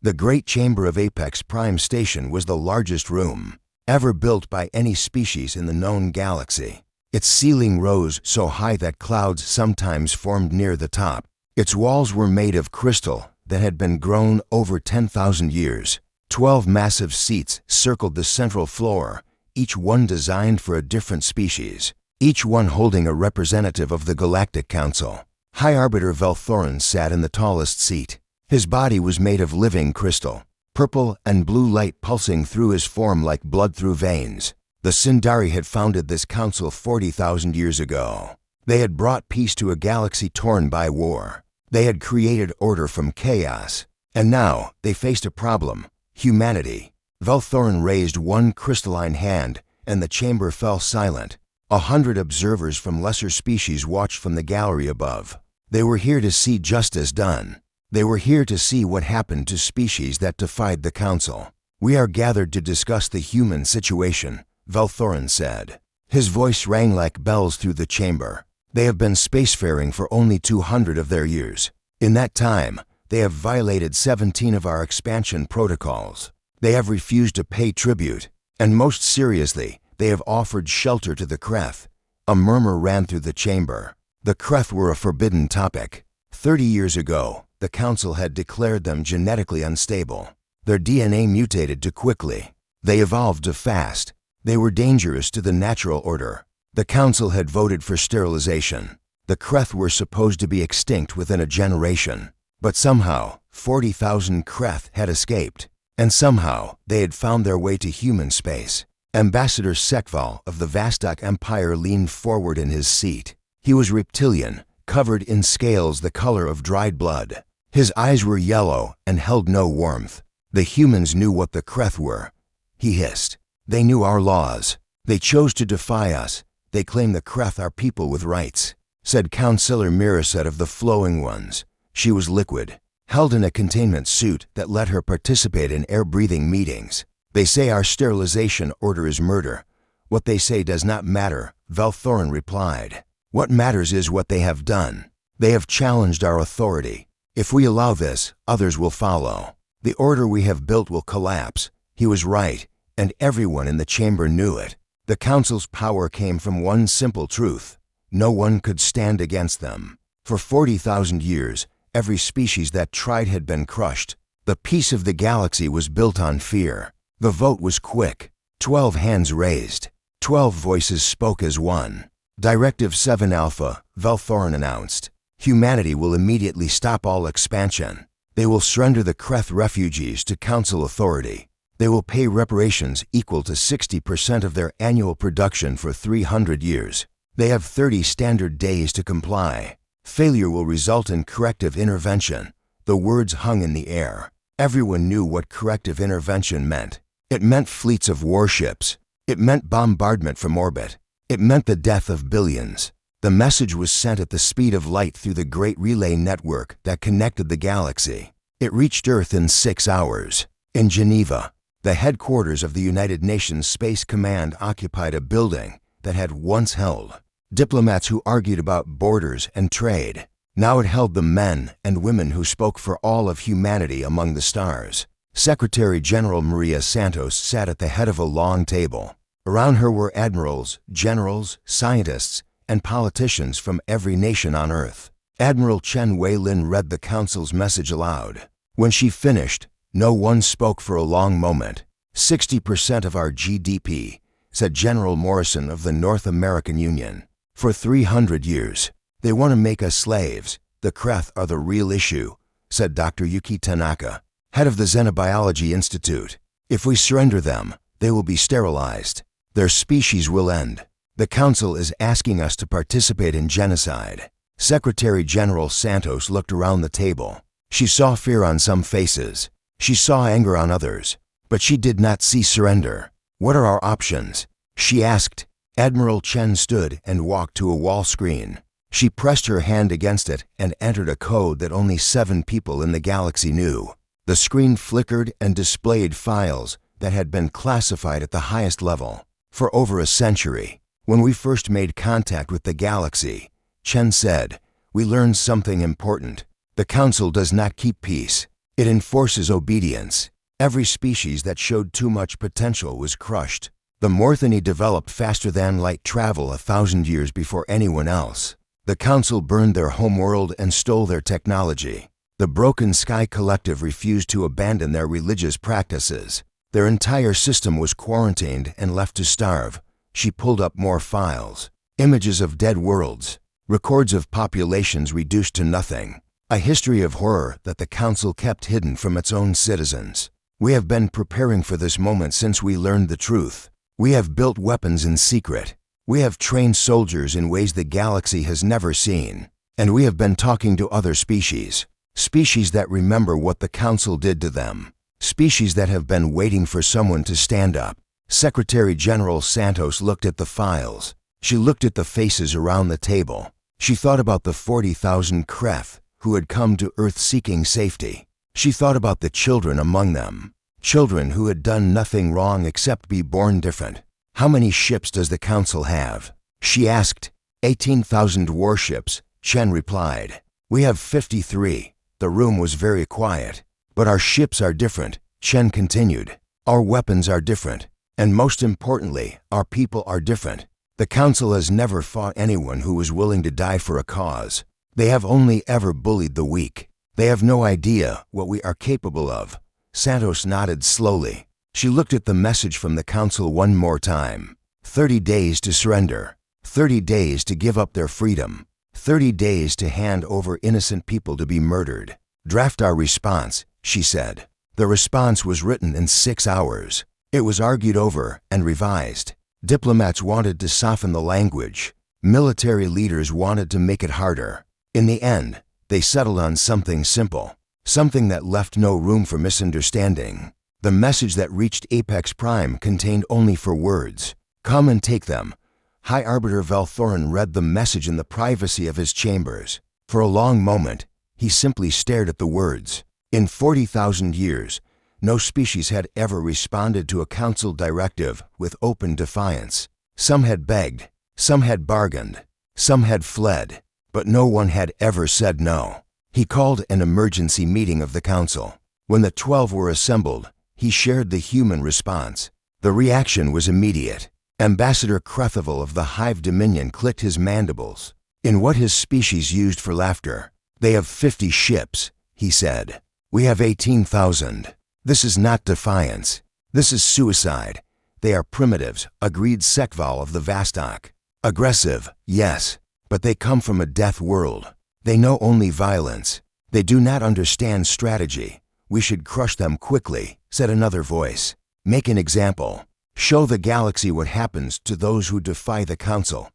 The Great Chamber of Apex Prime Station was the largest room ever built by any species in the known galaxy. Its ceiling rose so high that clouds sometimes formed near the top. Its walls were made of crystal that had been grown over 10,000 years. 12 massive seats circled the central floor, each one designed for a different species, each one holding a representative of the Galactic Council. High Arbiter Velthorin sat in the tallest seat. His body was made of living crystal, purple and blue light pulsing through his form like blood through veins. The Sindari had founded this council 40,000 years ago. They had brought peace to a galaxy torn by war. They had created order from chaos. And now they faced a problem: humanity. Velthorin raised one crystalline hand, and the chamber fell silent. 100 observers from lesser species watched from the gallery above. They were here to see justice done. They were here to see what happened to species that defied the council. "We are gathered to discuss the human situation," Velthorin said. His voice rang like bells through the chamber. "They have been spacefaring for only 200 of their years. In that time, they have violated 17 of our expansion protocols. They have refused to pay tribute, and most seriously, they have offered shelter to the Kreth." A murmur ran through the chamber. The Kreth were a forbidden topic. 30 years ago, the council had declared them genetically unstable. Their DNA mutated too quickly. They evolved too fast. They were dangerous to the natural order. The council had voted for sterilization. The Kreth were supposed to be extinct within a generation. But somehow, 40,000 Kreth had escaped. And somehow, they had found their way to human space. Ambassador Sekval of the Vastok Empire leaned forward in his seat. He was reptilian, covered in scales the color of dried blood. His eyes were yellow and held no warmth. "The humans knew what the Kreth were," he hissed. "They knew our laws. They chose to defy us. They claim the Kreth are people with rights," said Councillor Miraset of the Flowing Ones. She was liquid, held in a containment suit that let her participate in air-breathing meetings. "They say our sterilization order is murder. What they say does not matter," Velthorin replied. "What matters is what they have done. They have challenged our authority. If we allow this, others will follow. The order we have built will collapse." He was right, and everyone in the chamber knew it. The council's power came from one simple truth: no one could stand against them. For 40,000 years, every species that tried had been crushed. The peace of the galaxy was built on fear. The vote was quick. 12 hands raised. 12 voices spoke as one. "Directive 7 Alpha," Velthorin announced. "Humanity will immediately stop all expansion. They will surrender the Kreth refugees to council authority. They will pay reparations equal to 60% of their annual production for 300 years. They have 30 standard days to comply. Failure will result in corrective intervention." The words hung in the air. Everyone knew what corrective intervention meant. It meant fleets of warships. It meant bombardment from orbit. It meant the death of billions. The message was sent at the speed of light through the great relay network that connected the galaxy. It reached Earth in 6 hours. In Geneva, the headquarters of the United Nations Space Command occupied a building that had once held diplomats who argued about borders and trade. Now it held the men and women who spoke for all of humanity among the stars. Secretary General Maria Santos sat at the head of a long table. Around her were admirals, generals, scientists, and politicians from every nation on Earth. Admiral Chen Wei-Lin read the council's message aloud. When she finished, no one spoke for a long moment. 60% of our GDP, said General Morrison of the North American Union. For 300 years, they want to make us slaves. The Kreth are the real issue, said Dr. Yuki Tanaka, head of the Xenobiology Institute. If we surrender them, they will be sterilized. Their species will end. The Council is asking us to participate in genocide. Secretary General Santos looked around the table. She saw fear on some faces. She saw anger on others. But she did not see surrender. "What are our options?" she asked. Admiral Chen stood and walked to a wall screen. She pressed her hand against it and entered a code that only 7 people in the galaxy knew. The screen flickered and displayed files that had been classified at the highest level. For over a century, when we first made contact with the galaxy, Chen said, we learned something important. The Council does not keep peace. It enforces obedience. Every species that showed too much potential was crushed. The Morthani developed faster than light travel 1,000 years before anyone else. The Council burned their homeworld and stole their technology. The Broken Sky Collective refused to abandon their religious practices. Their entire system was quarantined and left to starve. She pulled up more files. Images of dead worlds. Records of populations reduced to nothing. A history of horror that the Council kept hidden from its own citizens. We have been preparing for this moment since we learned the truth. We have built weapons in secret. We have trained soldiers in ways the galaxy has never seen. And we have been talking to other species. Species that remember what the Council did to them. Species that have been waiting for someone to stand up. Secretary General Santos looked at the files. She looked at the faces around the table. She thought about the 40,000 Kreth who had come to Earth seeking safety. She thought about the children among them. Children who had done nothing wrong except be born different. How many ships does the Council have? She asked. 18,000 warships, Chen replied. We have 53. The room was very quiet. But our ships are different, Chen continued. Our weapons are different. And most importantly, our people are different. The Council has never fought anyone who was willing to die for a cause. They have only ever bullied the weak. They have no idea what we are capable of. Santos nodded slowly. She looked at the message from the Council one more time. 30 days to surrender. 30 days to give up their freedom. 30 days to hand over innocent people to be murdered. Draft our response, she said. The response was written in 6 hours. It was argued over and revised. Diplomats wanted to soften the language. Military leaders wanted to make it harder. In the end, they settled on something simple. Something that left no room for misunderstanding. The message that reached Apex Prime contained only 4 words. Come and take them. High Arbiter Velthorin read the message in the privacy of his chambers. For a long moment, he simply stared at the words. In 40,000 years, no species had ever responded to a Council directive with open defiance. Some had begged, some had bargained, some had fled, but no one had ever said no. He called an emergency meeting of the Council. When the 12 were assembled, he shared the human response. The reaction was immediate. Ambassador Krethoval of the Hive Dominion clicked his mandibles. In what his species used for laughter. They have 50 ships, he said. We have 18,000. This is not defiance. This is suicide. They are primitives, agreed Sekval of the Vastok. Aggressive, yes, but they come from a death world. They know only violence. They do not understand strategy. We should crush them quickly, said another voice. Make an example. Show the galaxy what happens to those who defy the Council.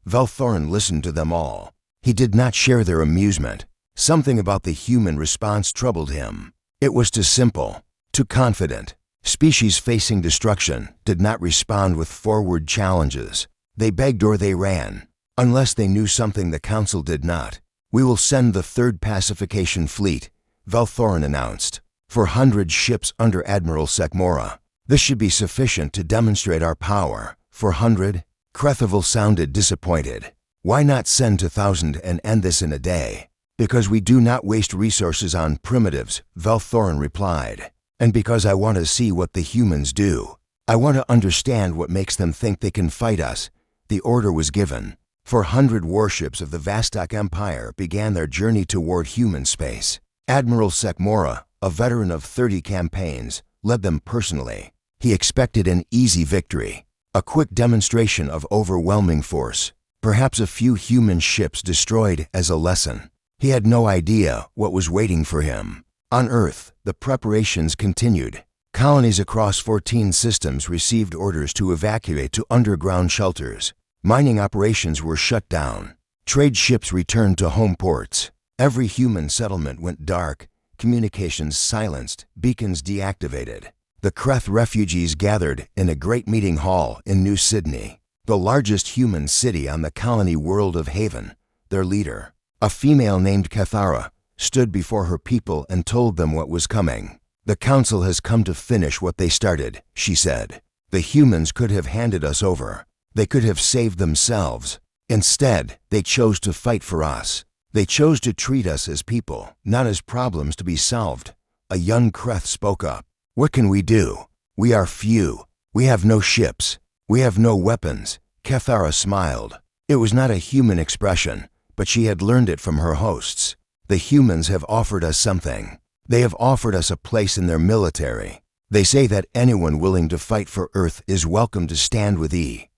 Velthorin listened to them all. He did not share their amusement. Something about the human response troubled him. It was too simple, too confident. Species facing destruction did not respond with forward challenges. They begged or they ran, unless they knew something the Council did not. We will send the 3rd Pacification Fleet, Velthorin announced. 400 ships under Admiral Sekmora. This should be sufficient to demonstrate our power. 400? Krethoval sounded disappointed. Why not send 2,000 and end this in a day? Because we do not waste resources on primitives, Velthorin replied. And because I want to see what the humans do. I want to understand what makes them think they can fight us. The order was given. 400 warships of the Vastok Empire began their journey toward human space. Admiral Sekmora, a veteran of 30 campaigns, led them personally. He expected an easy victory, a quick demonstration of overwhelming force, perhaps a few human ships destroyed as a lesson. He had no idea what was waiting for him. On Earth, the preparations continued. Colonies across 14 systems received orders to evacuate to underground shelters. Mining operations were shut down. Trade ships returned to home ports. Every human settlement went dark, communications silenced, beacons deactivated. The Kreth refugees gathered in a great meeting hall in New Sydney, the largest human city on the colony world of Haven. Their leader, a female named Cathara, stood before her people and told them what was coming. The Council has come to finish what they started, she said. The humans could have handed us over. They could have saved themselves. Instead, they chose to fight for us. They chose to treat us as people, not as problems to be solved. a young Kreth spoke up. "What can we do? We are few. We have no ships. We have no weapons." Kethara smiled. It was not a human expression, but she had learned it from her hosts. "The humans have offered us something. They have offered us a place in their military. They say that anyone willing to fight for Earth is welcome to stand with E."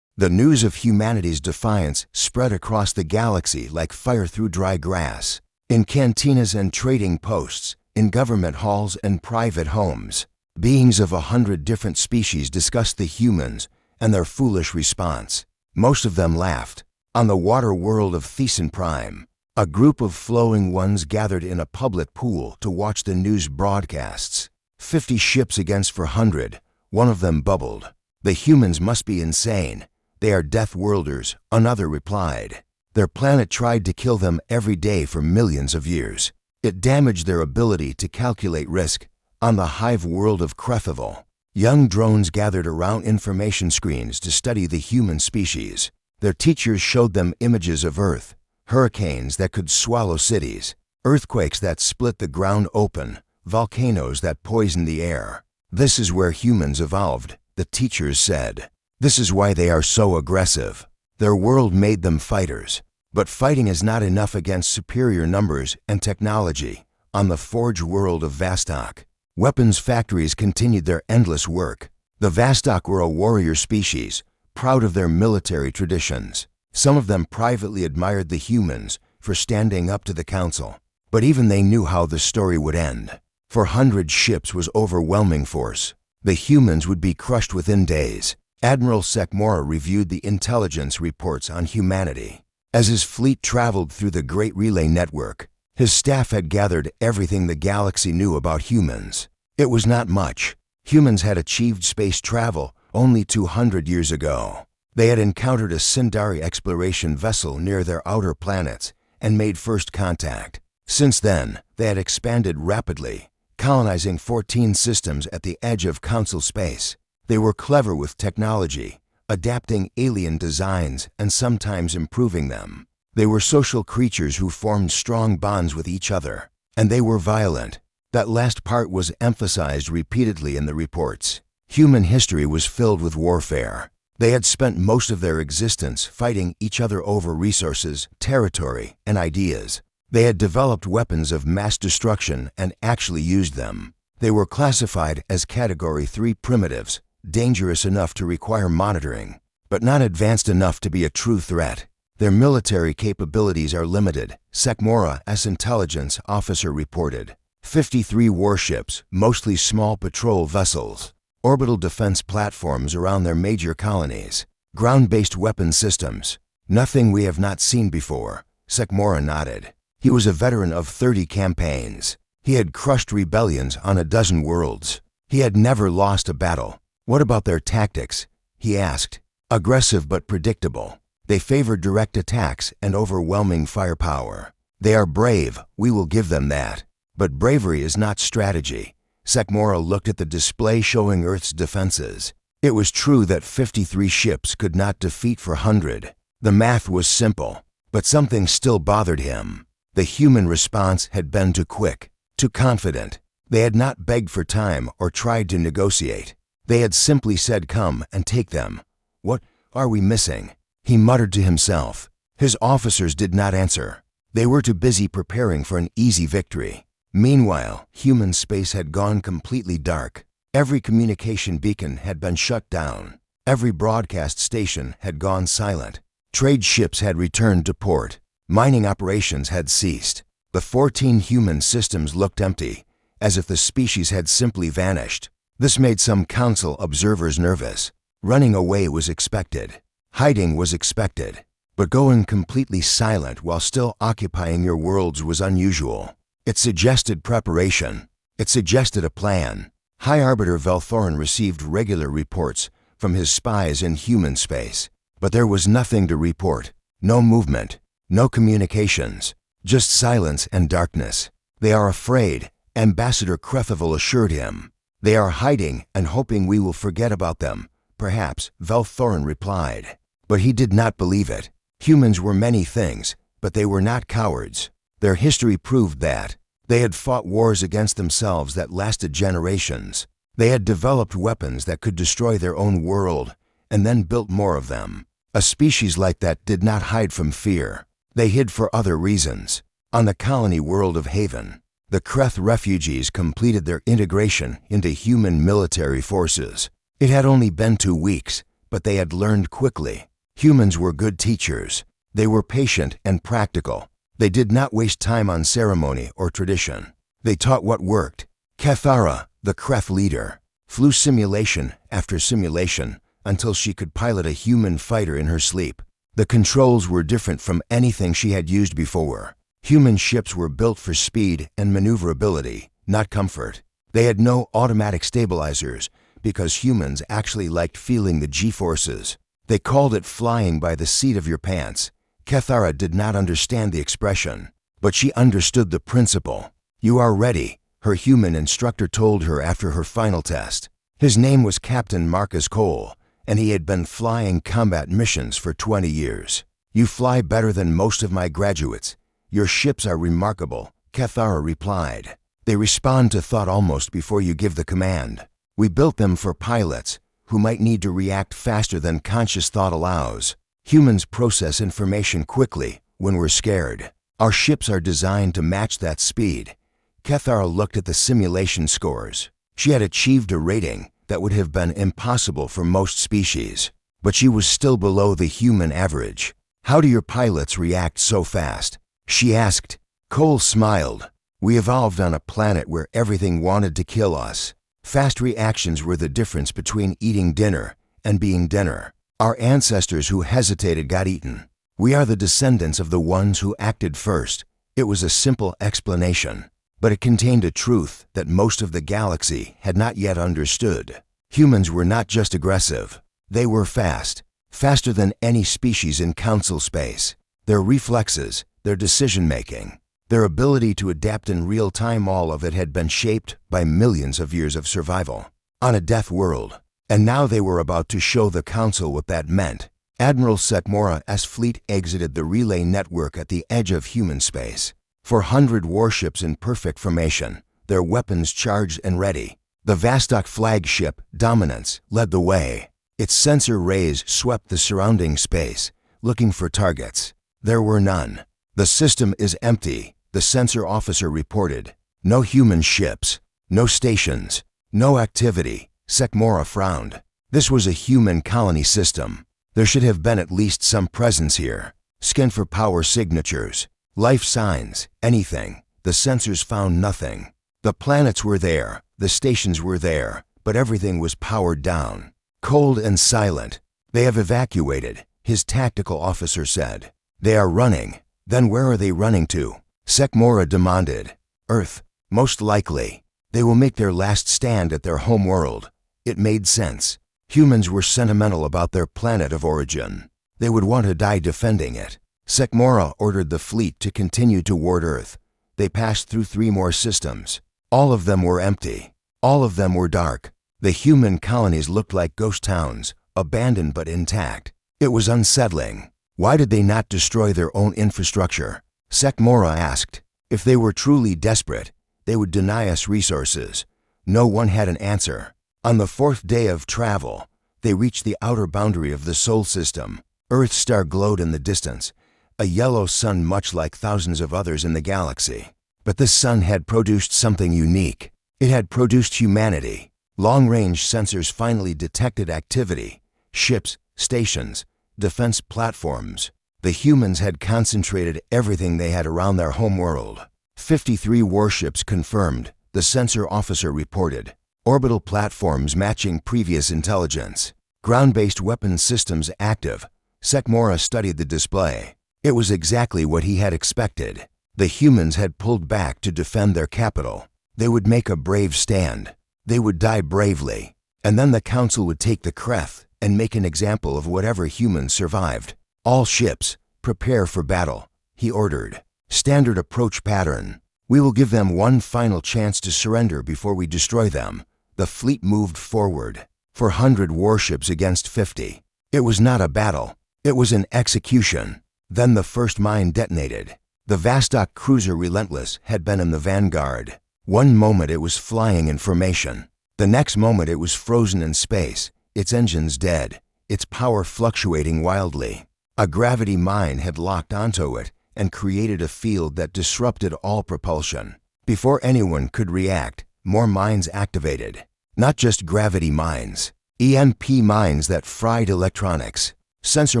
The news of humanity's defiance spread across the galaxy like fire through dry grass. In cantinas and trading posts, in government halls and private homes, beings of 100 different species discussed the humans and their foolish response. Most of them laughed. On the water world of Thesan Prime, a group of flowing ones gathered in a public pool to watch the news broadcasts. 50 ships against 400, one of them bubbled. "The humans must be insane. They are Death Worlders," another replied. "Their planet tried to kill them every day for millions of years. It damaged their ability to calculate risk." On the hive world of Krethival, young drones gathered around information screens to study the human species. Their teachers showed them images of Earth, hurricanes that could swallow cities, earthquakes that split the ground open, volcanoes that poisoned the air. "This is where humans evolved," the teachers said. "This is why they are so aggressive. Their world made them fighters. But fighting is not enough against superior numbers and technology." On the Forge world of Vastok, weapons factories continued their endless work. The Vastok were a warrior species, proud of their military traditions. Some of them privately admired the humans for standing up to the council. But even they knew how the story would end. 400 ships was overwhelming force. The humans would be crushed within days. Admiral Sekmora reviewed the intelligence reports on humanity. As his fleet traveled through the Great Relay Network, his staff had gathered everything the galaxy knew about humans. It was not much. Humans had achieved space travel only 200 years ago. They had encountered a Sindari exploration vessel near their outer planets and made first contact. Since then, they had expanded rapidly, colonizing 14 systems at the edge of Council space. They were clever with technology, adapting alien designs and sometimes improving them. They were social creatures who formed strong bonds with each other, and they were violent. That last part was emphasized repeatedly in the reports. Human history was filled with warfare. They had spent most of their existence fighting each other over resources, territory, and ideas. They had developed weapons of mass destruction and actually used them. They were classified as Category 3 primitives, dangerous enough to require monitoring, but not advanced enough to be a true threat. Their military capabilities are limited, Sekmora's intelligence officer reported. 53 warships, mostly small patrol vessels, orbital defense platforms around their major colonies, ground-based weapon systems. Nothing we have not seen before, Sekmora nodded. He was a veteran of 30 campaigns. He had crushed rebellions on a dozen worlds. He had never lost a battle. "What about their tactics?" he asked. "Aggressive but predictable. They favor direct attacks and overwhelming firepower. They are brave, we will give them that. But bravery is not strategy." Sekmora looked at the display showing Earth's defenses. It was true that 53 ships could not defeat 400. The math was simple, but something still bothered him. The human response had been too quick, too confident. They had not begged for time or tried to negotiate. They had simply said, "Come and take them." "What are we missing?" he muttered to himself. His officers did not answer. They were too busy preparing for an easy victory. Meanwhile, human space had gone completely dark. Every communication beacon had been shut down. Every broadcast station had gone silent. Trade ships had returned to port. Mining operations had ceased. The 14 human systems looked empty, as if the species had simply vanished. This made some council observers nervous. Running away was expected. Hiding was expected. But going completely silent while still occupying your worlds was unusual. It suggested preparation. It suggested a plan. High Arbiter Velthorin received regular reports from his spies in human space. But there was nothing to report. No movement. No communications. Just silence and darkness. "They are afraid," Ambassador Krethival assured him. "They are hiding and hoping we will forget about them, perhaps," Velthorin replied. But he did not believe it. Humans were many things, but they were not cowards. Their history proved that. They had fought wars against themselves that lasted generations. They had developed weapons that could destroy their own world, and then built more of them. A species like that did not hide from fear. They hid for other reasons. On the colony world of Haven, the Kreth refugees completed their integration into human military forces. It had only been 2 weeks, but they had learned quickly. Humans were good teachers. They were patient and practical. They did not waste time on ceremony or tradition. They taught what worked. Kethara, the Kreth leader, flew simulation after simulation until she could pilot a human fighter in her sleep. The controls were different from anything she had used before. Human ships were built for speed and maneuverability, not comfort. They had no automatic stabilizers because humans actually liked feeling the G-forces. They called it flying by the seat of your pants. Kethara did not understand the expression, but she understood the principle. "You are ready," her human instructor told her after her final test. His name was Captain Marcus Cole, and he had been flying combat missions for 20 years. "You fly better than most of my graduates. Your ships are remarkable," Kethara replied. "They respond to thought almost before you give the command. We built them for pilots who might need to react faster than conscious thought allows. Humans process information quickly when we're scared. Our ships are designed to match that speed." Kethara looked at the simulation scores. She had achieved a rating that would have been impossible for most species, but she was still below the human average. "How do your pilots react so fast?" she asked. Cole smiled. "We evolved on a planet where everything wanted to kill us. Fast reactions were the difference between eating dinner and being dinner. Our ancestors who hesitated got eaten. We are the descendants of the ones who acted first." It was a simple explanation, but it contained a truth that most of the galaxy had not yet understood. Humans were not just aggressive. They were fast, faster than any species in council space. Their reflexes, their decision-making, their ability to adapt in real time, all of it had been shaped by millions of years of survival on a death world. And now they were about to show the Council what that meant. Admiral Sekmora's fleet exited the relay network at the edge of human space. 400 warships in perfect formation, their weapons charged and ready. The Vostok flagship, Dominance, led the way. Its sensor rays swept the surrounding space, looking for targets. There were none. "The system is empty," the sensor officer reported. "No human ships, no stations, no activity." Sekmora frowned. This was a human colony system. There should have been at least some presence here. Scan for power signatures, life signs, anything. The sensors found nothing. The planets were there, the stations were there, but everything was powered down. Cold and silent. "They have evacuated," his tactical officer said. "They are running." "Then where are they running to?" Sekmora demanded. "Earth, most likely. They will make their last stand at their home world." It made sense. Humans were sentimental about their planet of origin. They would want to die defending it. Sekmora ordered the fleet to continue toward Earth. They passed through 3 more systems. All of them were empty. All of them were dark. The human colonies looked like ghost towns, abandoned but intact. It was unsettling. Why did they not destroy their own infrastructure? Sekmora asked. If they were truly desperate, they would deny us resources. No one had an answer. On the 4th day of travel, they reached the outer boundary of the Sol system. Earth's star glowed in the distance, a yellow sun much like thousands of others in the galaxy. But this sun had produced something unique. It had produced humanity. Long-range sensors finally detected activity. Ships, stations, defense platforms. The humans had concentrated everything they had around their homeworld. 53 warships confirmed, the sensor officer reported. Orbital platforms matching previous intelligence. Ground-based weapon systems active. Sekmora studied the display. It was exactly what he had expected. The humans had pulled back to defend their capital. They would make a brave stand. They would die bravely. And then the Council would take the Kreth and make an example of whatever humans survived. "All ships, prepare for battle," he ordered. "Standard approach pattern. We will give them one final chance to surrender before we destroy them." The fleet moved forward. 400 warships against 50. It was not a battle. It was an execution. Then the first mine detonated. The Vostok cruiser Relentless had been in the vanguard. One moment it was flying in formation. The next moment it was frozen in space, its engines dead, its power fluctuating wildly. A gravity mine had locked onto it and created a field that disrupted all propulsion. Before anyone could react, more mines activated. Not just gravity mines. EMP mines that fried electronics. Sensor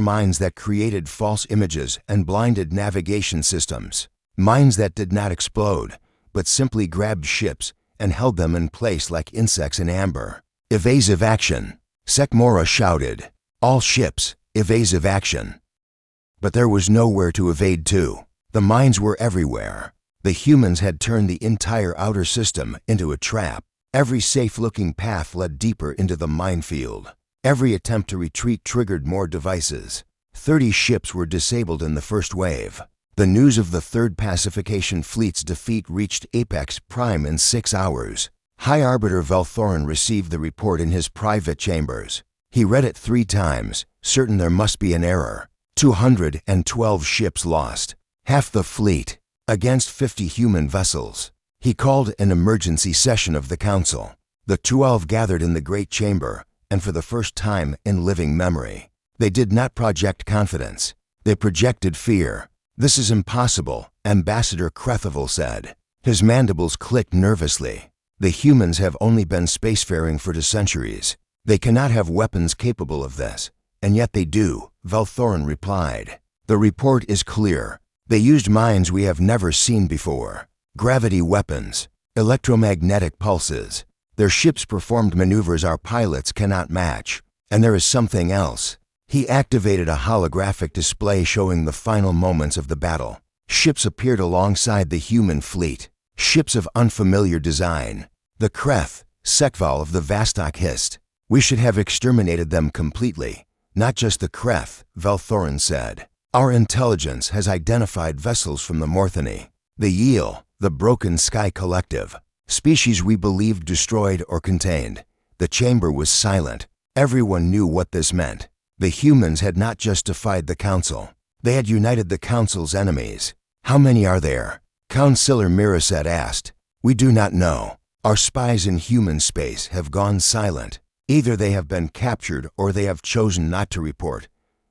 mines that created false images and blinded navigation systems. Mines that did not explode, but simply grabbed ships and held them in place like insects in amber. Evasive action. Sekmora shouted. All ships, evasive action. But there was nowhere to evade to. The mines were everywhere. The humans had turned the entire outer system into a trap. Every safe-looking path led deeper into the minefield. Every attempt to retreat triggered more devices. 30 ships were disabled in the first wave. The news of the Third Pacification Fleet's defeat reached Apex Prime in 6 hours. High Arbiter Velthorin received the report in his private chambers. He read it 3 times, certain there must be an error. 212 ships lost. Half the fleet. Against 50 human vessels. He called an emergency session of the council. The 12 gathered in the Great Chamber, and for the first time in living memory, they did not project confidence. They projected fear. "This is impossible," Ambassador Krethoval said. His mandibles clicked nervously. "The humans have only been spacefaring for 2 centuries. They cannot have weapons capable of this. And yet they do," Velthorin replied. "The report is clear. They used mines we have never seen before. Gravity weapons, electromagnetic pulses. Their ships performed maneuvers our pilots cannot match. And there is something else." He activated a holographic display showing the final moments of the battle. Ships appeared alongside the human fleet. Ships of unfamiliar design. The Kreth, Sekval of the Vostok hissed. "We should have exterminated them completely. Not just the Kreth," Velthorin said. "Our intelligence has identified vessels from the Morthony. The Yeel, the Broken Sky Collective. Species we believed destroyed or contained." The chamber was silent. Everyone knew what this meant. The humans had not just defied the council. They had united the council's enemies. "How many are there?" Councillor Miraset asked. "We do not know. Our spies in human space have gone silent. Either they have been captured or they have chosen not to report."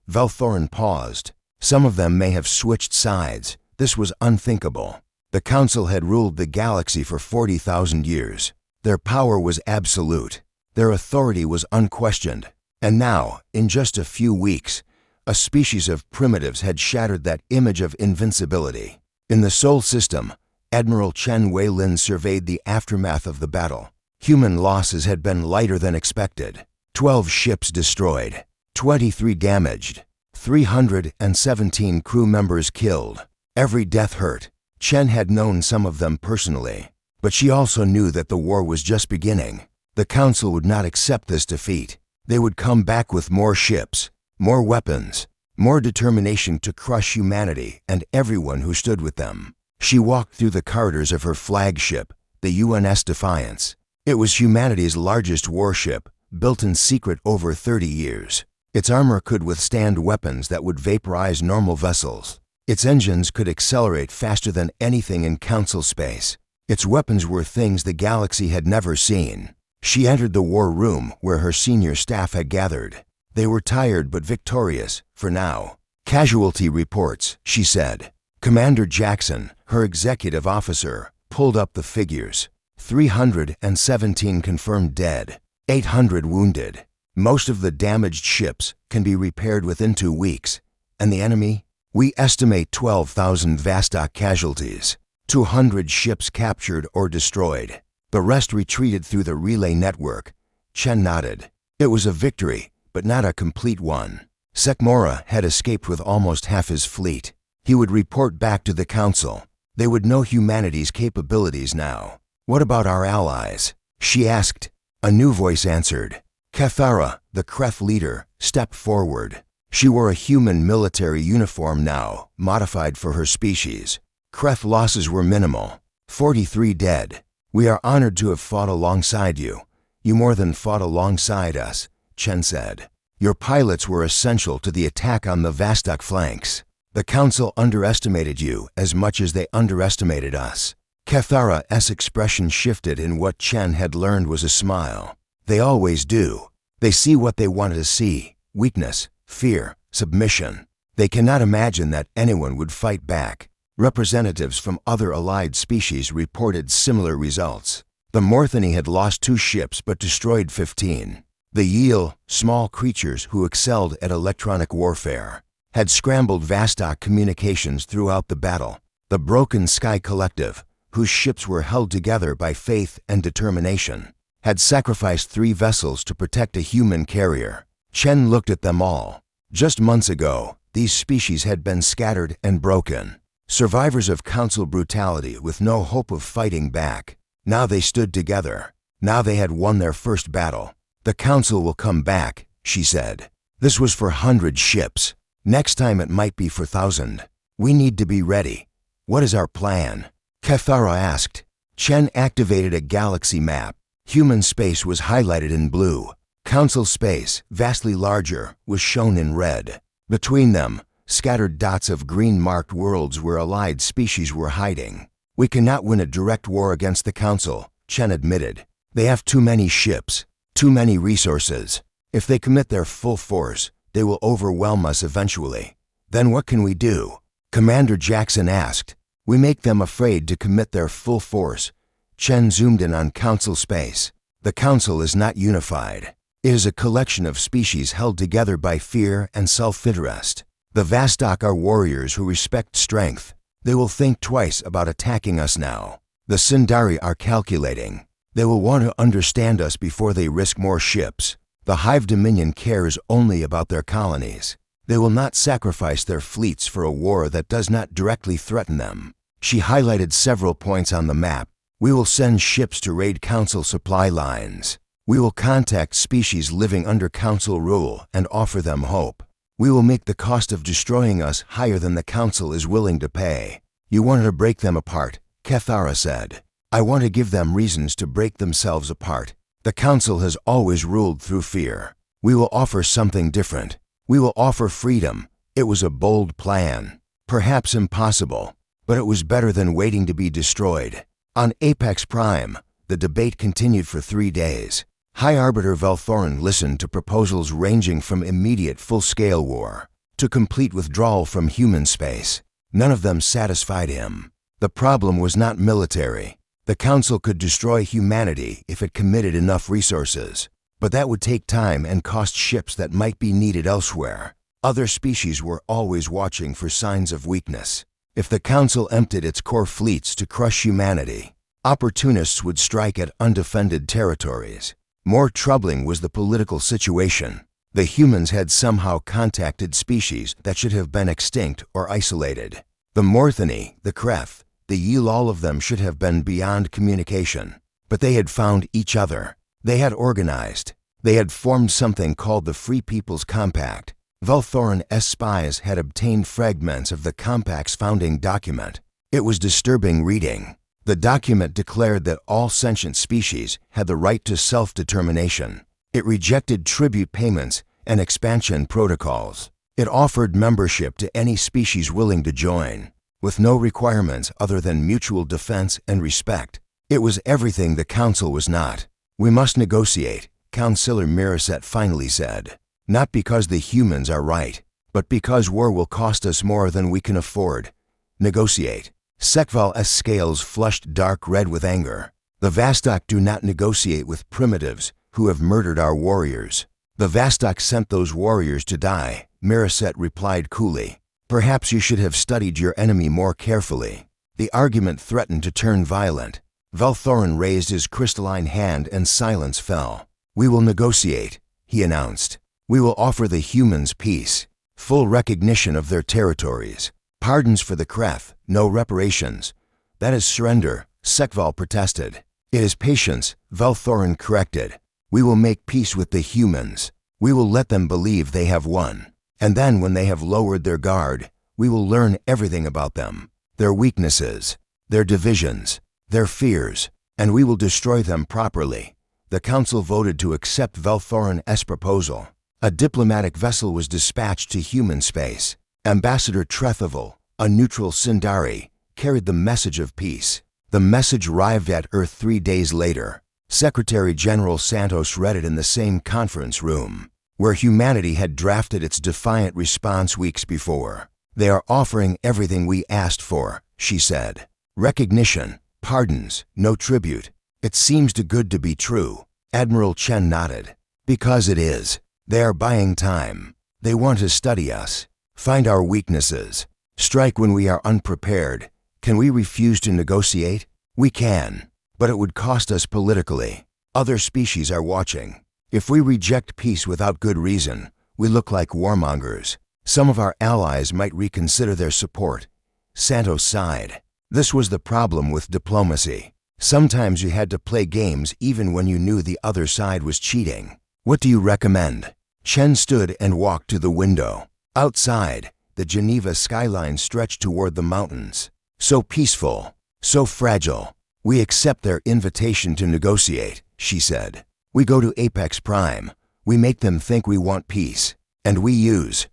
Velthorin paused. "Some of them may have switched sides. This was unthinkable. The council had ruled the galaxy for 40,000 years. Their power was absolute. Their authority was unquestioned. And now, in just a few weeks, a species of primitives had shattered that image of invincibility. In the Sol system, Admiral Chen Weilin surveyed the aftermath of the battle. Human losses had been lighter than expected. 12 ships destroyed, 23 damaged, 317 crew members killed. Every death hurt. Chen had known some of them personally, but she also knew that the war was just beginning. The council would not accept this defeat. They would come back with more ships, more weapons, more determination to crush humanity and everyone who stood with them. She walked through the corridors of her flagship, the UNS Defiance. It was humanity's largest warship, built in secret over 30 years. Its armor could withstand weapons that would vaporize normal vessels. Its engines could accelerate faster than anything in council space. Its weapons were things the galaxy had never seen. She entered the war room where her senior staff had gathered. They were tired but victorious, for now. "Casualty reports," she said. Commander Jackson, her executive officer, pulled up the figures. 317 confirmed dead, 800 wounded. Most of the damaged ships can be repaired within 2 weeks. And the enemy? "We estimate 12,000 Vostok casualties, 200 ships captured or destroyed. The rest retreated through the relay network." Chen nodded. It was a victory, but not a complete one. Sekmora had escaped with almost half his fleet. He would report back to the council. They would know humanity's capabilities now. "What about our allies?" she asked. A new voice answered. Cathara, the Kreth leader, stepped forward. She wore a human military uniform now, modified for her species. "Kreth losses were minimal. 43 dead. We are honored to have fought alongside you. You more than fought alongside us," Chen said. "Your pilots were essential to the attack on the Vostok flanks." The Council underestimated you as much as they underestimated us. Cathara's expression shifted and what Chen had learned was a smile. They always do. They see what they wanted to see: weakness, fear, submission. They cannot imagine that anyone would fight back. Representatives from other allied species reported similar results. The Morthani had lost 2 ships but destroyed 15. The Yeel, small creatures who excelled at electronic warfare, had scrambled Vostok communications throughout the battle. The Broken Sky Collective, whose ships were held together by faith and determination, had sacrificed 3 vessels to protect a human carrier. Chen looked at them all. Just months ago, these species had been scattered and broken. Survivors of Council brutality with no hope of fighting back. Now they stood together. Now they had won their first battle. The Council will come back, she said. This was for 100 ships. Next time it might be for 1,000. We need to be ready. What is our plan? Cathara asked. Chen activated a galaxy map. Human space was highlighted in blue. Council space, vastly larger, was shown in red. Between them, scattered dots of green-marked worlds where allied species were hiding. We cannot win a direct war against the Council, Chen admitted. They have too many ships, too many resources. If they commit their full force, they will overwhelm us eventually. Then what can we do? Commander Jackson asked. We make them afraid to commit their full force. Chen zoomed in on Council space. The Council is not unified. It is a collection of species held together by fear and self-interest. The Vostok are warriors who respect strength. They will think twice about attacking us now. The Sundari are calculating. They will want to understand us before they risk more ships. The Hive Dominion cares only about their colonies. They will not sacrifice their fleets for a war that does not directly threaten them. She highlighted several points on the map. We will send ships to raid Council supply lines. We will contact species living under Council rule and offer them hope. We will make the cost of destroying us higher than the Council is willing to pay. You wanted to break them apart, Cathara said. I want to give them reasons to break themselves apart. The Council has always ruled through fear. We will offer something different. We will offer freedom. It was a bold plan. Perhaps impossible, but it was better than waiting to be destroyed. On Apex Prime, the debate continued for 3 days. High Arbiter Velthorin listened to proposals ranging from immediate full-scale war to complete withdrawal from human space. None of them satisfied him. The problem was not military. The Council could destroy humanity if it committed enough resources, but that would take time and cost ships that might be needed elsewhere. Other species were always watching for signs of weakness. If the Council emptied its core fleets to crush humanity, opportunists would strike at undefended territories. More troubling was the political situation. The humans had somehow contacted species that should have been extinct or isolated. The Morthani, the Kreth, the Yeel, all of them should have been beyond communication. But they had found each other. They had organized. They had formed something called the Free People's Compact. Velthorin's spies had obtained fragments of the Compact's founding document. It was disturbing reading. The document declared that all sentient species had the right to self-determination. It rejected tribute payments and expansion protocols. It offered membership to any species willing to join, with no requirements other than mutual defense and respect. It was everything the Council was not. We must negotiate, Councillor Miraset finally said. Not because the humans are right, but because war will cost us more than we can afford. Negotiate. Sekval's scales flushed dark red with anger. The Vostok do not negotiate with primitives who have murdered our warriors. The Vostok sent those warriors to die, Miraset replied coolly. Perhaps you should have studied your enemy more carefully. The argument threatened to turn violent. Velthorin raised his crystalline hand and silence fell. We will negotiate, he announced. We will offer the humans peace, full recognition of their territories, pardons for the Kreth, no reparations. That is surrender, Sekval protested. It is patience, Velthorin corrected. We will make peace with the humans. We will let them believe they have won. And then when they have lowered their guard, we will learn everything about them, their weaknesses, their divisions, their fears, and we will destroy them properly. The Council voted to accept Velthorin's proposal. A diplomatic vessel was dispatched to human space. Ambassador Trethavel, a neutral Sindari, carried the message of peace. The message arrived at Earth 3 days later. Secretary General Santos read it in the same conference room, where humanity had drafted its defiant response weeks before. "They are offering everything we asked for," she said. "Recognition, pardons, no tribute. It seems too good to be true." Admiral Chen nodded. "Because it is. They are buying time. They want to study us, find our weaknesses, strike when we are unprepared. Can we refuse to negotiate? We can, but it would cost us politically. Other species are watching. If we reject peace without good reason, we look like warmongers. Some of our allies might reconsider their support." Santos sighed. This was the problem with diplomacy. Sometimes you had to play games even when you knew the other side was cheating. "What do you recommend?" Chen stood and walked to the window. Outside, the Geneva skyline stretched toward the mountains. "So peaceful, so fragile. We accept their invitation to negotiate," she said. "We go to Apex Prime. We make them think we want peace. And we use."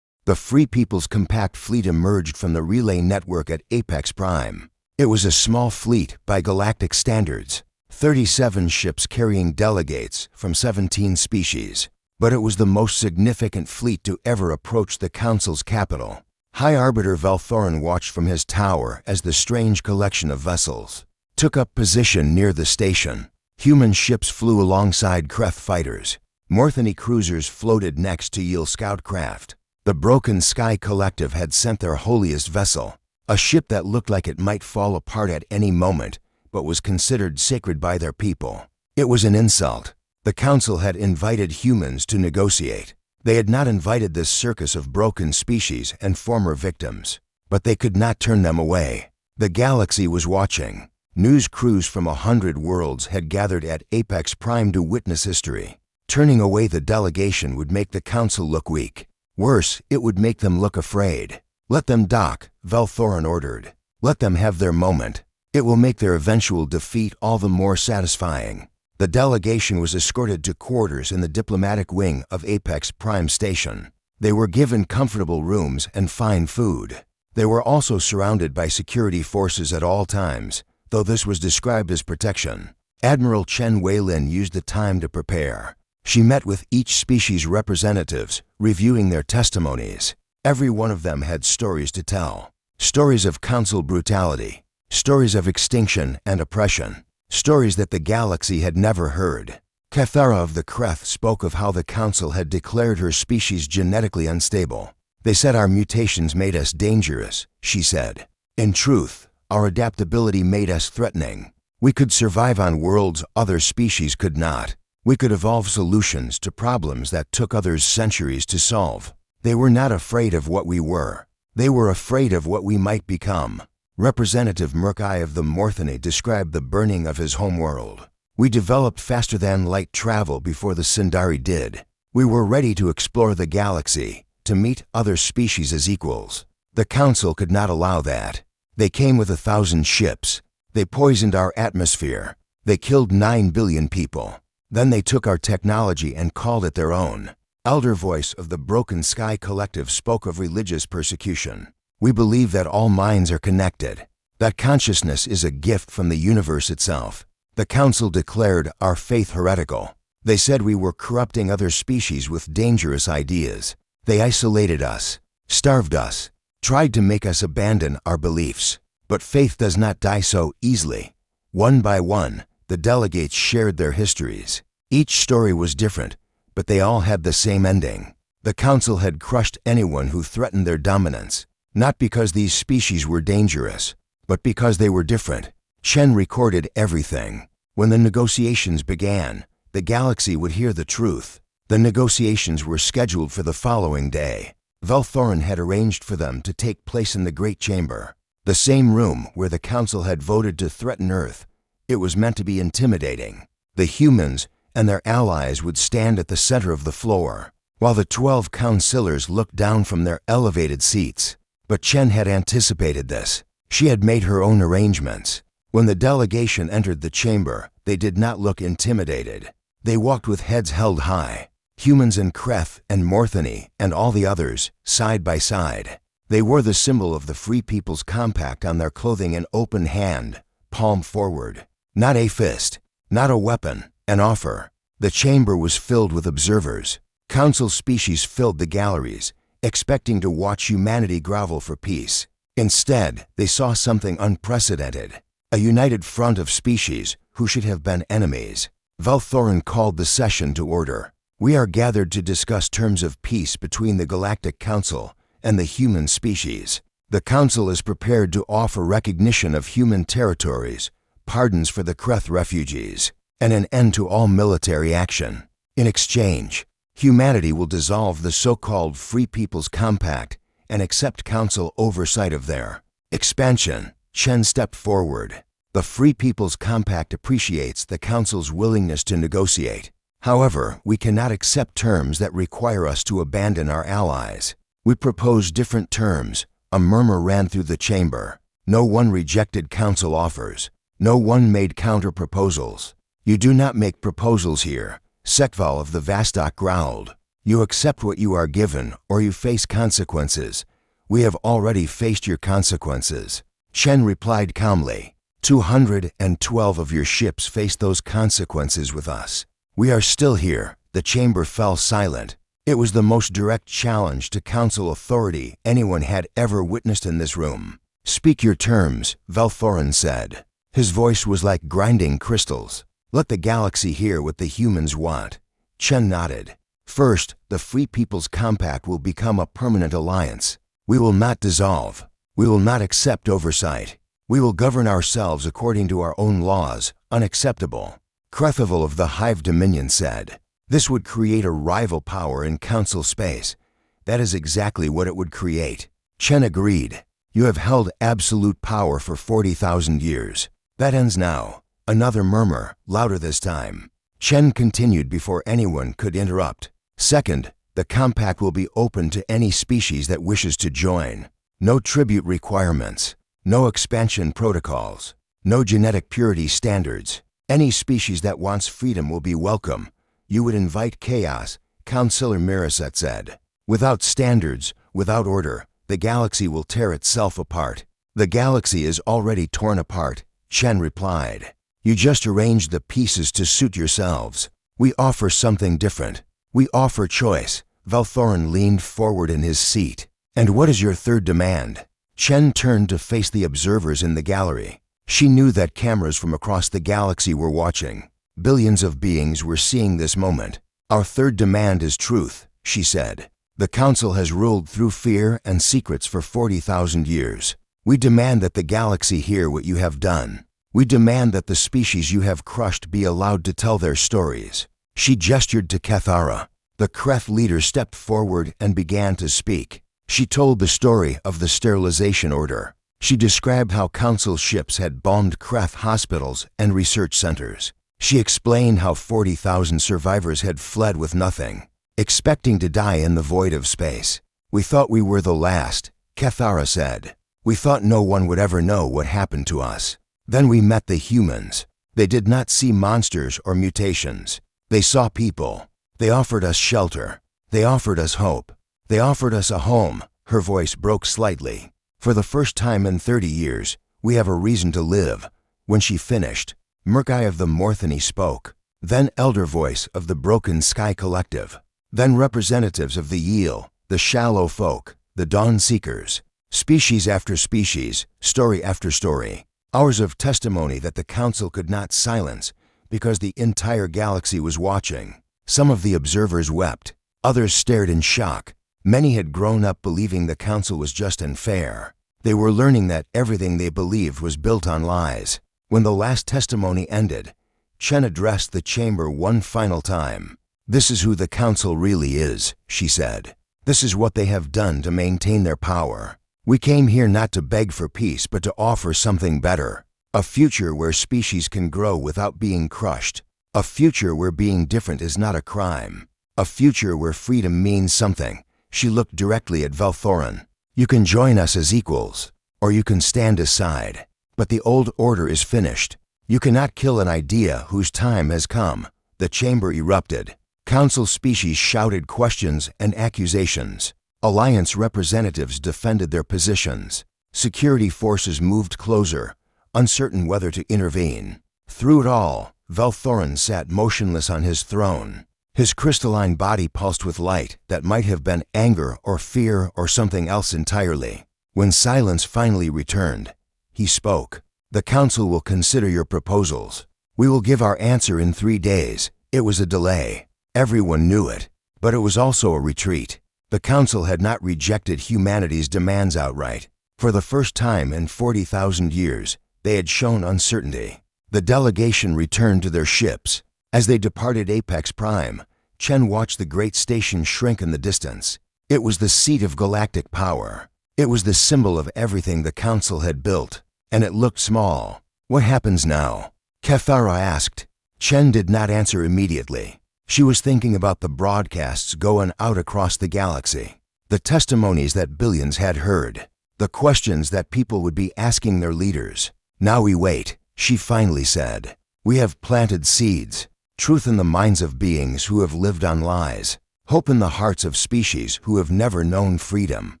The Free People's compact fleet emerged from the relay network at Apex Prime. It was a small fleet by galactic standards, 37 ships carrying delegates from 17 species. But it was the most significant fleet to ever approach the Council's capital. High Arbiter Valthorin watched from his tower as the strange collection of vessels took up position near the station. Human ships flew alongside Kreth fighters. Morthany cruisers floated next to Yield scout craft. The Broken Sky Collective had sent their holiest vessel, a ship that looked like it might fall apart at any moment, but was considered sacred by their people. It was an insult. The Council had invited humans to negotiate. They had not invited this circus of broken species and former victims, but they could not turn them away. The galaxy was watching. News crews from 100 worlds had gathered at Apex Prime to witness history. Turning away the delegation would make the Council look weak. Worse, it would make them look afraid. "Let them dock," Valthorin ordered. "Let them have their moment. It will make their eventual defeat all the more satisfying." The delegation was escorted to quarters in the diplomatic wing of Apex Prime Station. They were given comfortable rooms and fine food. They were also surrounded by security forces at all times, though this was described as protection. Admiral Chen Weilin used the time to prepare. She met with each species' representatives, reviewing their testimonies. Every one of them had stories to tell. Stories of Council brutality, stories of extinction and oppression, stories that the galaxy had never heard. Cathara of the Kreth spoke of how the Council had declared her species genetically unstable. "They said our mutations made us dangerous," she said. "In truth, our adaptability made us threatening. We could survive on worlds other species could not. We could evolve solutions to problems that took others centuries to solve. They were not afraid of what we were. They were afraid of what we might become." Representative Murkai of the Morthany described the burning of his homeworld. "We developed faster-than-light travel before the Sindari did. We were ready to explore the galaxy, to meet other species as equals. The Council could not allow that. They came with 1,000 ships. They poisoned our atmosphere. They killed 9 billion people. Then they took our technology and called it their own." Elder Voice of the Broken Sky Collective spoke of religious persecution. "We believe that all minds are connected, that consciousness is a gift from the universe itself. The Council declared our faith heretical. They said we were corrupting other species with dangerous ideas. They isolated us, starved us, tried to make us abandon our beliefs. But faith does not die so easily." One by one, the delegates shared their histories. Each story was different, but they all had the same ending. The Council had crushed anyone who threatened their dominance, not because these species were dangerous, but because they were different. Chen recorded everything. When the negotiations began, the galaxy would hear the truth. The negotiations were scheduled for the following day. Valthorin had arranged for them to take place in the Great Chamber, the same room where the Council had voted to threaten Earth. It was meant to be intimidating. The humans and their allies would stand at the center of the floor, while the 12 councillors looked down from their elevated seats. But Chen had anticipated this. She had made her own arrangements. When the delegation entered the chamber, they did not look intimidated. They walked with heads held high. Humans and Kreth and Morthany and all the others, side by side. They wore the symbol of the Free People's Compact on their clothing, an open hand, palm forward. Not a fist, not a weapon, an offer. The chamber was filled with observers. Council species filled the galleries, expecting to watch humanity grovel for peace. Instead, they saw something unprecedented. A united front of species who should have been enemies. Velthorin called the session to order. We are gathered to discuss terms of peace between the Galactic Council and the human species. The Council is prepared to offer recognition of human territories, pardons for the Kreth refugees, and an end to all military action. In exchange, humanity will dissolve the so-called Free People's Compact and accept Council oversight of their expansion. Chen stepped forward. The Free People's Compact appreciates the Council's willingness to negotiate. However, we cannot accept terms that require us to abandon our allies. We propose different terms. A murmur ran through the chamber. No one rejected Council offers. No one made counter-proposals. You do not make proposals here, Sekval of the Vastok growled. You accept what you are given, or you face consequences. We have already faced your consequences. Chen replied calmly. 212 of your ships faced those consequences with us. We are still here. The chamber fell silent. It was the most direct challenge to Council authority anyone had ever witnessed in this room. Speak your terms, Velthorin said. His voice was like grinding crystals. Let the galaxy hear what the humans want. Chen nodded. First, the Free People's Compact will become a permanent alliance. We will not dissolve. We will not accept oversight. We will govern ourselves according to our own laws. Unacceptable. Krethaval of the Hive Dominion said. This would create a rival power in Council space. That is exactly what it would create. Chen agreed. You have held absolute power for 40,000 years. That ends now. Another murmur, louder this time. Chen continued before anyone could interrupt. Second, the compact will be open to any species that wishes to join. No tribute requirements. No expansion protocols. No genetic purity standards. Any species that wants freedom will be welcome. You would invite chaos, Councillor Miraset said. Without standards, without order, the galaxy will tear itself apart. The galaxy is already torn apart, Chen replied. You just arranged the pieces to suit yourselves. We offer something different. We offer choice. Velthorin leaned forward in his seat. And what is your third demand? Chen turned to face the observers in the gallery. She knew that cameras from across the galaxy were watching. Billions of beings were seeing this moment. Our third demand is truth, she said. The Council has ruled through fear and secrets for 40,000 years. We demand that the galaxy hear what you have done. We demand that the species you have crushed be allowed to tell their stories. She gestured to Kethara. The Kreth leader stepped forward and began to speak. She told the story of the sterilization order. She described how Council ships had bombed Kreth hospitals and research centers. She explained how 40,000 survivors had fled with nothing, expecting to die in the void of space. We thought we were the last, Kethara said. We thought no one would ever know what happened to us. Then we met the humans. They did not see monsters or mutations. They saw people. They offered us shelter. They offered us hope. They offered us a home. Her voice broke slightly. For the first time in 30 years, we have a reason to live. When she finished, Murkai of the Morthany spoke. Then Elder Voice of the Broken Sky Collective. Then representatives of the Yeel, the Shallow Folk, the Dawn Seekers. Species after species, story after story. Hours of testimony that the Council could not silence because the entire galaxy was watching. Some of the observers wept. Others stared in shock. Many had grown up believing the Council was just and fair. They were learning that everything they believed was built on lies. When the last testimony ended, Chen addressed the chamber one final time. This is who the Council really is, she said. This is what they have done to maintain their power. We came here not to beg for peace, but to offer something better. A future where species can grow without being crushed. A future where being different is not a crime. A future where freedom means something. She looked directly at Velthorin. You can join us as equals, or you can stand aside. But the old order is finished. You cannot kill an idea whose time has come. The chamber erupted. Council species shouted questions and accusations. Alliance representatives defended their positions. Security forces moved closer, uncertain whether to intervene. Through it all, Velthorin sat motionless on his throne. His crystalline body pulsed with light that might have been anger or fear or something else entirely. When silence finally returned, he spoke. "The Council will consider your proposals. We will give our answer in 3 days." It was a delay. Everyone knew it, but it was also a retreat. The Council had not rejected humanity's demands outright. For the first time in 40,000 years, they had shown uncertainty. The delegation returned to their ships. As they departed Apex Prime, Chen watched the great station shrink in the distance. It was the seat of galactic power. It was the symbol of everything the Council had built, and it looked small. "What happens now?" Cathara asked. Chen did not answer immediately. She was thinking about the broadcasts going out across the galaxy, the testimonies that billions had heard, the questions that people would be asking their leaders. "Now we wait," she finally said. "We have planted seeds, truth in the minds of beings who have lived on lies, hope in the hearts of species who have never known freedom.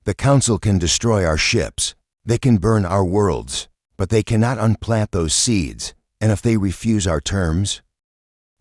The Council can destroy our ships, they can burn our worlds, but they cannot unplant those seeds, and if they refuse our terms..."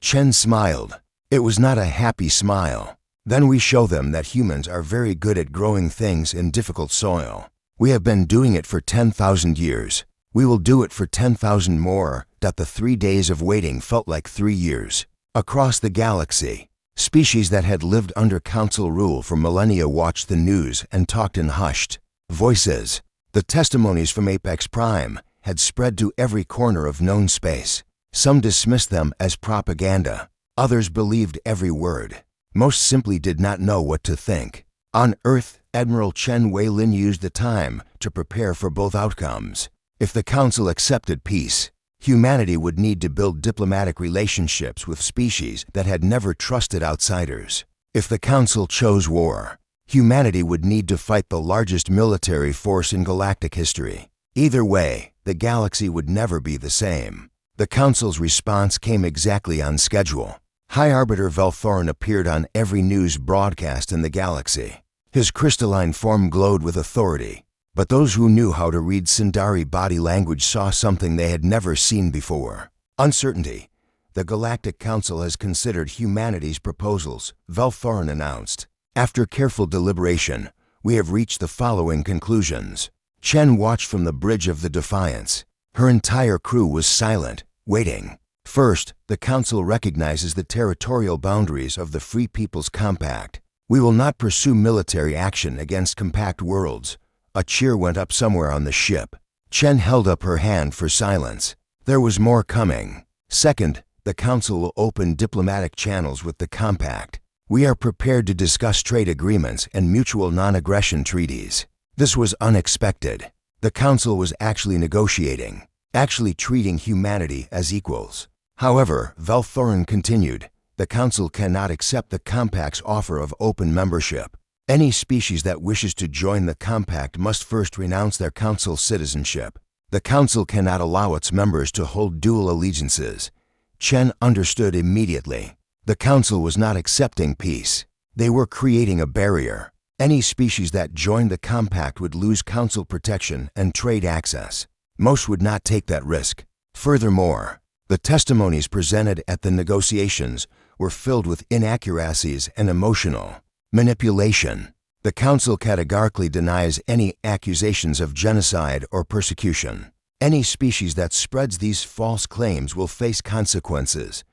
Chen smiled. It was not a happy smile. "Then we show them that humans are very good at growing things in difficult soil. We have been doing it for 10,000 years. We will do it for 10,000 more." The 3 days of waiting felt like 3 years. Across the galaxy, species that had lived under Council rule for millennia watched the news and talked in hushed voices. The testimonies from Apex Prime had spread to every corner of known space. Some dismissed them as propaganda. Others believed every word. Most simply did not know what to think. On Earth, Admiral Chen Weilin used the time to prepare for both outcomes. If the Council accepted peace, humanity would need to build diplomatic relationships with species that had never trusted outsiders. If the Council chose war, humanity would need to fight the largest military force in galactic history. Either way, the galaxy would never be the same. The Council's response came exactly on schedule. High Arbiter Velthorin appeared on every news broadcast in the galaxy. His crystalline form glowed with authority. But those who knew how to read Sindari body language saw something they had never seen before. "Uncertainty. The Galactic Council has considered humanity's proposals," Velthorin announced. "After careful deliberation, we have reached the following conclusions." Chen watched from the bridge of the Defiance. Her entire crew was silent, waiting. "First, the Council recognizes the territorial boundaries of the Free People's Compact. We will not pursue military action against compact worlds." A cheer went up somewhere on the ship. Chen held up her hand for silence. There was more coming. "Second, the Council will open diplomatic channels with the Compact. We are prepared to discuss trade agreements and mutual non-aggression treaties." This was unexpected. The Council was actually negotiating, actually treating humanity as equals. However, Velthorin continued, "The Council cannot accept the Compact's offer of open membership. Any species that wishes to join the Compact must first renounce their Council citizenship. The Council cannot allow its members to hold dual allegiances." Chen understood immediately. The Council was not accepting peace. They were creating a barrier. Any species that joined the Compact would lose Council protection and trade access. Most would not take that risk. Furthermore, the testimonies presented at the negotiations were filled with inaccuracies and emotional manipulation. The Council categorically denies any accusations of genocide or persecution. Any species that spreads these false claims will face consequences.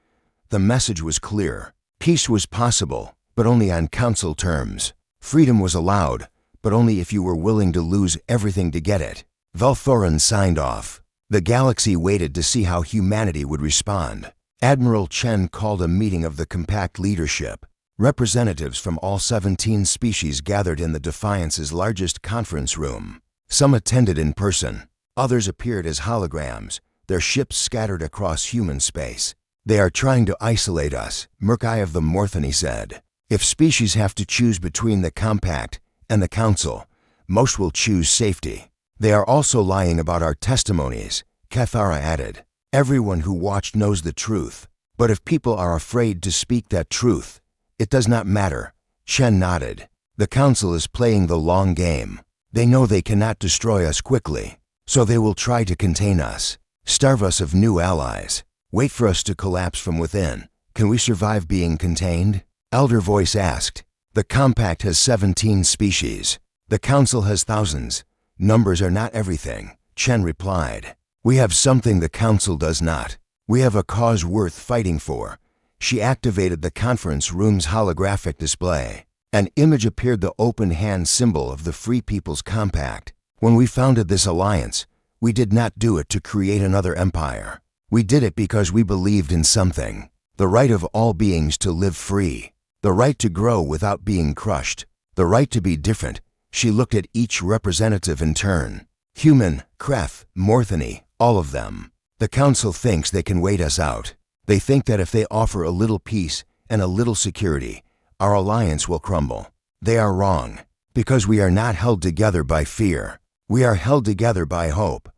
The message was clear. Peace was possible, but only on Council terms. Freedom was allowed, but only if you were willing to lose everything to get it. Velthorin signed off. The galaxy waited to see how humanity would respond. Admiral Chen called a meeting of the Compact leadership. Representatives from all 17 species gathered in the Defiance's largest conference room. Some attended in person. Others appeared as holograms, their ships scattered across human space. "They are trying to isolate us," Merkai of the Morthany said. "If species have to choose between the Compact and the Council, most will choose safety." "They are also lying about our testimonies," Cathara added. "Everyone who watched knows the truth. But if people are afraid to speak that truth, It does not matter. Chen nodded. The Council is playing the long game. They know they cannot destroy us quickly, so they will try to contain us, starve us of new allies, wait for us to collapse from within. Can we survive being contained? Elder Voice asked. The Compact has 17 species. The Council has thousands. Numbers are not everything, Chen replied. We have something the Council does not. We have a cause worth fighting for. She activated the conference room's holographic display. An image appeared, the open hand symbol of the Free People's Compact. When we founded this alliance, we did not do it to create another empire. We did it because we believed in something. The right of all beings to live free. The right to grow without being crushed. The right to be different. She looked at each representative in turn. Human, Kreth, Morthany, all of them. The Council thinks they can wait us out. They think that if they offer a little peace and a little security, our alliance will crumble. They are wrong, because we are not held together by fear. We are held together by hope.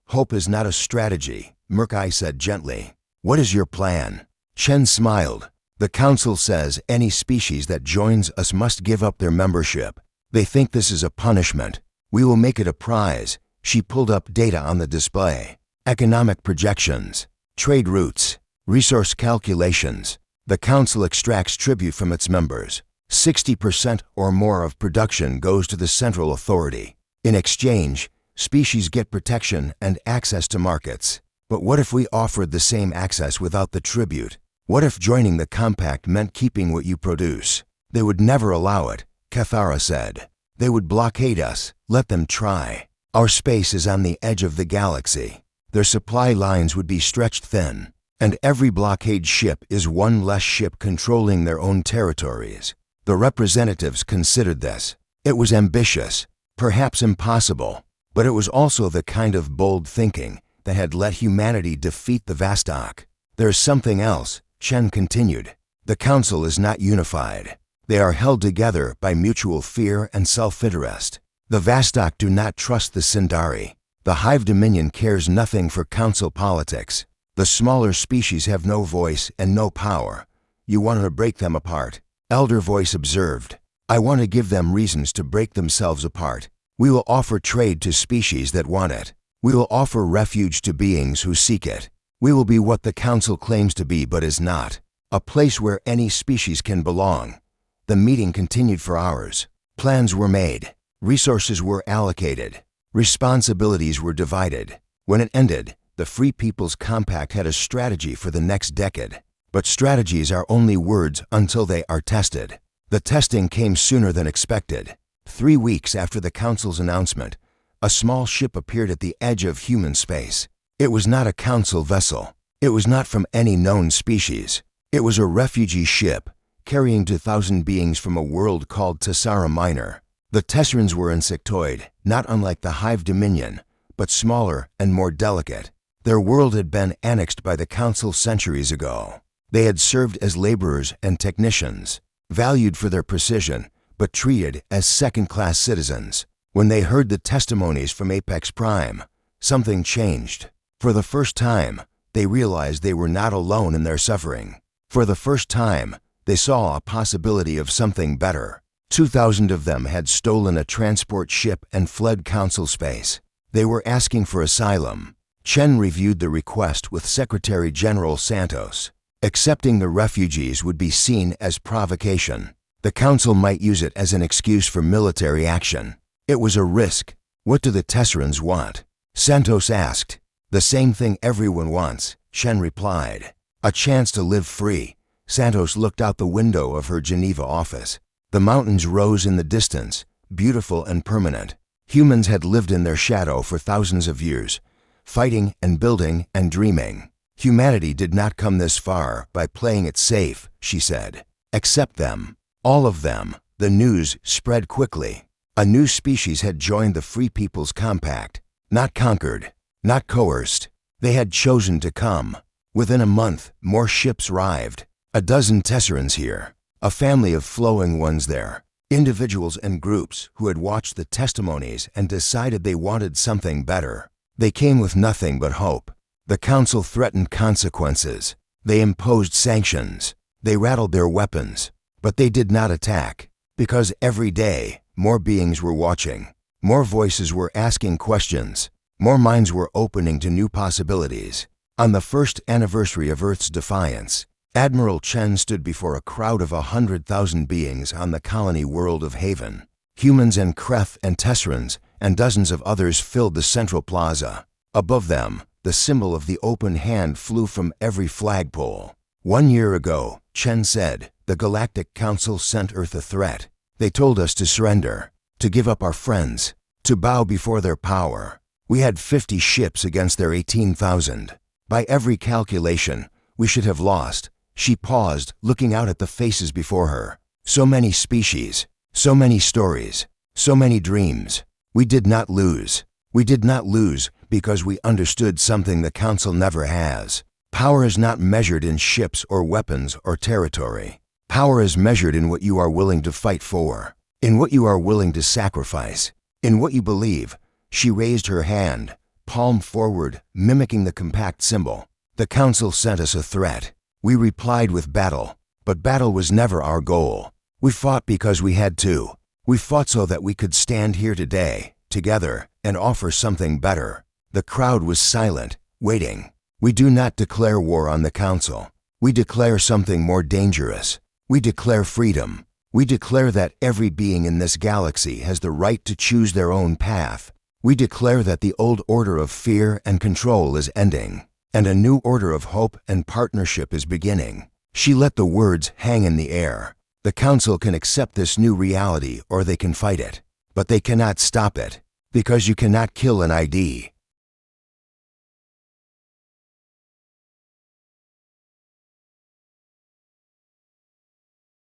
Hope is not a strategy, Murkai said gently. What is your plan? Chen smiled. The Council says any species that joins us must give up their membership. They think this is a punishment. We will make it a prize. She pulled up data on the display. Economic projections, trade routes, resource calculations. The Council extracts tribute from its members. 60% or more of production goes to the central authority. In exchange, species get protection and access to markets. But what if we offered the same access without the tribute? What if joining the Compact meant keeping what you produce? They would never allow it, Cathara said. They would blockade us. Let them try. Our space is on the edge of the galaxy. Their supply lines would be stretched thin, and every blockade ship is one less ship controlling their own territories. The representatives considered this. It was ambitious, perhaps impossible, but it was also the kind of bold thinking that had let humanity defeat the Vostok. There's something else, Chen continued. The Council is not unified. They are held together by mutual fear and self-interest. The Vostok do not trust the Sindari. The Hive Dominion cares nothing for Council politics. The smaller species have no voice and no power. You want to break them apart. Elder Voice observed. I want to give them reasons to break themselves apart. We will offer trade to species that want it. We will offer refuge to beings who seek it. We will be what the Council claims to be but is not. A place where any species can belong. The meeting continued for hours. Plans were made. Resources were allocated. Responsibilities were divided. When it ended, the Free People's Compact had a strategy for the next decade. But strategies are only words until they are tested. The testing came sooner than expected. 3 weeks after the Council's announcement, a small ship appeared at the edge of human space. It was not a Council vessel. It was not from any known species. It was a refugee ship, carrying 2,000 beings from a world called Tessara Minor. The Tesserans were insectoid, not unlike the Hive Dominion, but smaller and more delicate. Their world had been annexed by the Council centuries ago. They had served as laborers and technicians, valued for their precision, but treated as second-class citizens. When they heard the testimonies from Apex Prime, something changed. For the first time, they realized they were not alone in their suffering. For the first time, they saw a possibility of something better. 2,000 of them had stolen a transport ship and fled Council space. They were asking for asylum. Chen reviewed the request with Secretary General Santos. Accepting the refugees would be seen as provocation. The Council might use it as an excuse for military action. It was a risk. What do the Tesserans want? Santos asked. The same thing everyone wants, Chen replied. A chance to live free. Santos looked out the window of her Geneva office. The mountains rose in the distance, beautiful and permanent. Humans had lived in their shadow for thousands of years, fighting and building and dreaming. Humanity did not come this far by playing it safe, she said. Accept them. All of them. The news spread quickly. A new species had joined the Free People's Compact. Not conquered, not coerced. They had chosen to come. Within a month, more ships arrived. 12 Tesserans here. A family of flowing ones there. Individuals and groups who had watched the testimonies and decided they wanted something better. They came with nothing but hope. The Council threatened consequences. They imposed sanctions. They rattled their weapons. But they did not attack, because every day, more beings were watching, more voices were asking questions, more minds were opening to new possibilities. On the first anniversary of Earth's defiance, Admiral Chen stood before a crowd of 100,000 beings on the colony world of Haven. Humans and Kreth and Tesserans and dozens of others filled the central plaza. Above them, the symbol of the open hand flew from every flagpole. 1 year ago, Chen said, the Galactic Council sent Earth a threat. They told us to surrender, to give up our friends, to bow before their power. We had 50 ships against their 18,000. By every calculation, we should have lost. She paused, looking out at the faces before her. So many species, so many stories, so many dreams. We did not lose. We did not lose because we understood something the Council never has. Power is not measured in ships or weapons or territory. Power is measured in what you are willing to fight for, in what you are willing to sacrifice, in what you believe. She raised her hand, palm forward, mimicking the compact symbol. The Council sent us a threat. We replied with battle, but battle was never our goal. We fought because we had to. We fought so that we could stand here today, together, and offer something better. The crowd was silent, waiting. We do not declare war on the Council. We declare something more dangerous. We declare freedom. We declare that every being in this galaxy has the right to choose their own path. We declare that the old order of fear and control is ending, and a new order of hope and partnership is beginning. She let the words hang in the air. The Council can accept this new reality or they can fight it, but they cannot stop it, because you cannot kill an ID.